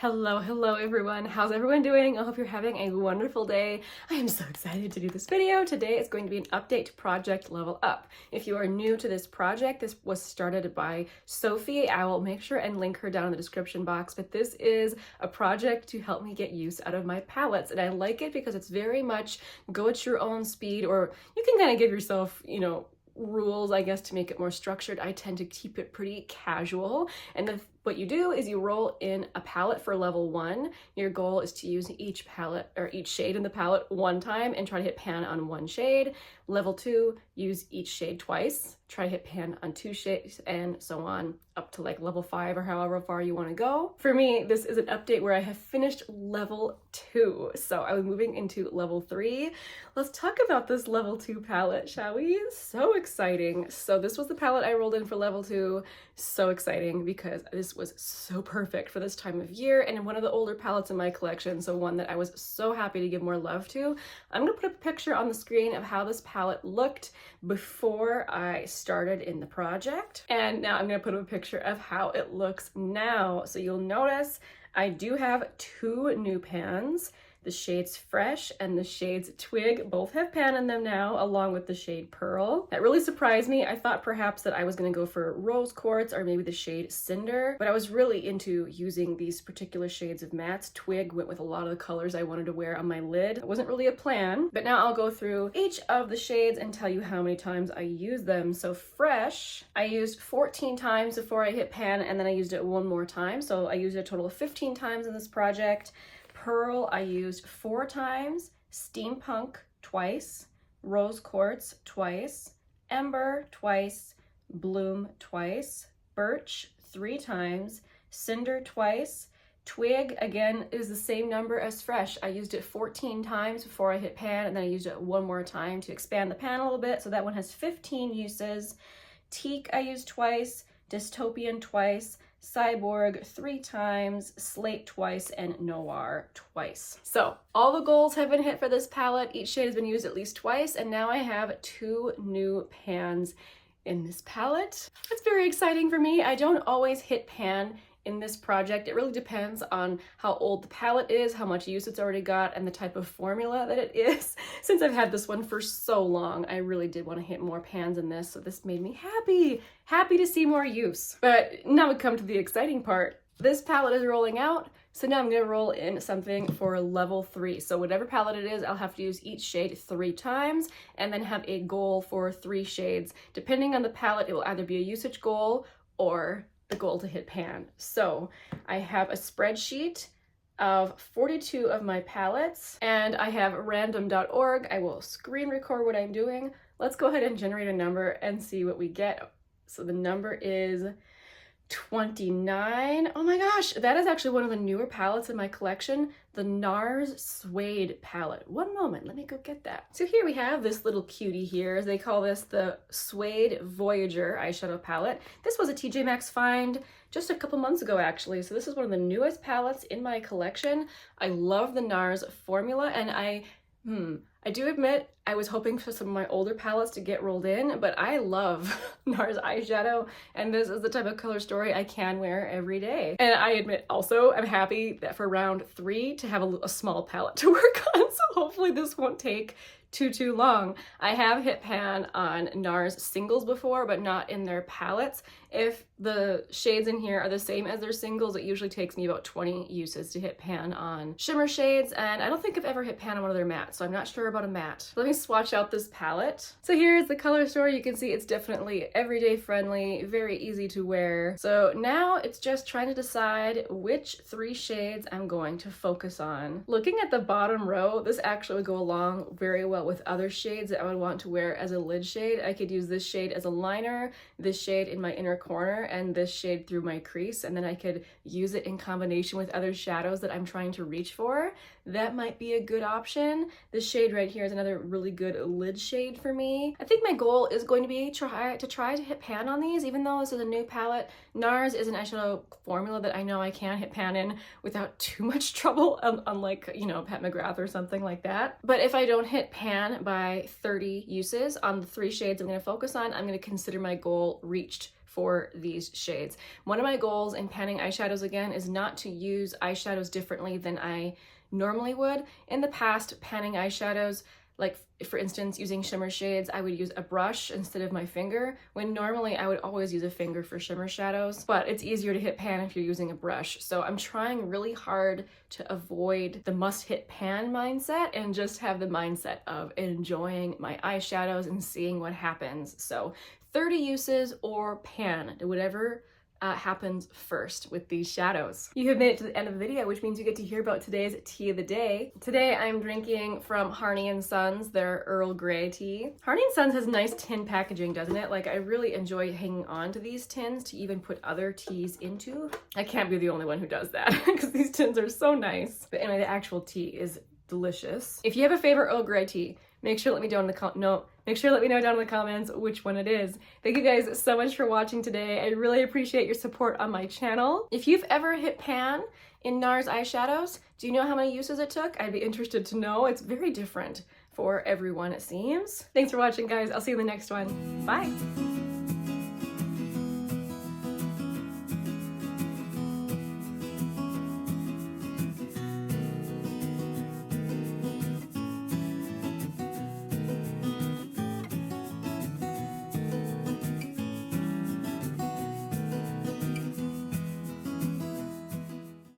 Hello everyone. How's everyone doing? I hope you're having a wonderful day. I am so excited to do this video. Today is going to be an update to Project Level Up. If you are new to this project, this was started by Sophie. I will make sure and link her down in the description box, but this is a project to help me get use out of my palettes, and I like it because it's very much go at your own speed, or you can kind of give yourself, rules, I guess, to make it more structured. I tend to keep it pretty casual, and then what you do is you roll in a palette for level 1. Your goal is to use each palette or each shade in the palette one time and try to hit pan on one shade. Level 2, use each shade twice, try to hit pan on 2 shades, and so on up to like level 5 or however far you want to go. For me, this is an update where I have finished level 2, so I was moving into level 3. Let's talk about this level 2 palette, shall we? So exciting. So this was the palette I rolled in for level 2. So exciting because this was so perfect for this time of year and one of the older palettes in my collection, so one that I was so happy to give more love to. I'm gonna put a picture on the screen of how this palette looked before I started in the project, and now I'm gonna put up a picture of how it looks now. So you'll notice I do have 2 new pans. The shades Fresh and the shades Twig both have pan in them now, along with the shade Pearl. That really surprised me. I thought perhaps that I was gonna go for Rose Quartz or maybe the shade Cinder, but I was really into using these particular shades of mattes. Twig went with a lot of the colors I wanted to wear on my lid. It wasn't really a plan, but now I'll go through each of the shades and tell you how many times I use them. So Fresh, I used 14 times before I hit pan, and then I used it one more time. So I used it a total of 15 times in this project. Pearl, I used 4 times, Steampunk twice, Rose Quartz twice, Ember twice, Bloom twice, Birch 3 times, Cinder twice, Twig, again, is the same number as Fresh. I used it 14 times before I hit pan, and then I used it one more time to expand the pan a little bit, so that one has 15 uses. Teak I used twice, Dystopian twice, Cyborg 3 times, Slate twice, and Noir twice. So all the goals have been hit for this palette. Each shade has been used at least twice, and now I have 2 new pans in this palette. That's very exciting for me. I don't always hit pan in this project. It really depends on how old the palette is, how much use it's already got, and the type of formula that it is. Since I've had this one for so long, I really did want to hit more pans in this, so this made me happy to see more use. But now we come to the exciting part. This palette is rolling out, so now I'm going to roll in something for level 3. So whatever palette it is, I'll have to use each shade 3 times and then have a goal for 3 shades. Depending on the palette, it will either be a usage goal or the goal to hit pan. So I have a spreadsheet of 42 of my palettes, and I have random.org. I will screen record what I'm doing. Let's go ahead and generate a number and see what we get. So the number is 29. Oh my gosh, that is actually one of the newer palettes in my collection, the NARS Suede palette. One moment, let me go get that. So here we have this little cutie here. They call this the Suede Voyager eyeshadow palette. This was a TJ Maxx find just a couple months ago, actually. So this is one of the newest palettes in my collection. I love the NARS formula, and I do admit I was hoping for some of my older palettes to get rolled in, but I love NARS eyeshadow, and this is the type of color story I can wear every day. And I admit also I'm happy that for round 3 to have a small palette to work on, so hopefully this won't take too long. I have hit pan on NARS singles before, but not in their palettes. If the shades in here are the same as their singles, it usually takes me about 20 uses to hit pan on shimmer shades, and I don't think I've ever hit pan on one of their mattes, so I'm not sure about a matte. Let me swatch out this palette. So here's the color story. You can see it's definitely everyday friendly, very easy to wear. So now it's just trying to decide which 3 shades I'm going to focus on. Looking at the bottom row, this actually would go along very well with other shades that I would want to wear as a lid shade. I could use this shade as a liner, this shade in my inner corner, and this shade through my crease, and then I could use it in combination with other shadows that I'm trying to reach for. That might be a good option. This shade right here is another really good lid shade for me. I think my goal is going to be try to hit pan on these, even though this is a new palette. NARS is an eyeshadow formula that I know I can hit pan in without too much trouble, unlike, Pat Mcgrath or something like that. But if I don't hit pan by 30 uses on the 3 shades I'm going to focus on, I'm going to consider my goal reached for these shades. One of my goals in panning eyeshadows again is not to use eyeshadows differently than I normally would. In the past, panning eyeshadows, like for instance, using shimmer shades, I would use a brush instead of my finger, when normally I would always use a finger for shimmer shadows, but it's easier to hit pan if you're using a brush. So I'm trying really hard to avoid the must hit pan mindset and just have the mindset of enjoying my eyeshadows and seeing what happens. So 30 uses or pan, whatever happens first with these shadows. You have made it to the end of the video, which means you get to hear about today's tea of the day. Today I'm drinking from Harney & Sons, their Earl Grey tea. Harney & Sons has nice tin packaging, doesn't it? Like, I really enjoy hanging on to these tins to even put other teas into. I can't be the only one who does that because these tins are so nice. But anyway, the actual tea is delicious. If you have a favorite Earl Grey tea, make sure to let me know down in the comments which one it is. Thank you guys so much for watching today. I really appreciate your support on my channel. If you've ever hit pan in NARS eyeshadows, do you know how many uses it took? I'd be interested to know. It's very different for everyone, it seems. Thanks for watching, guys. I'll see you in the next one. Bye.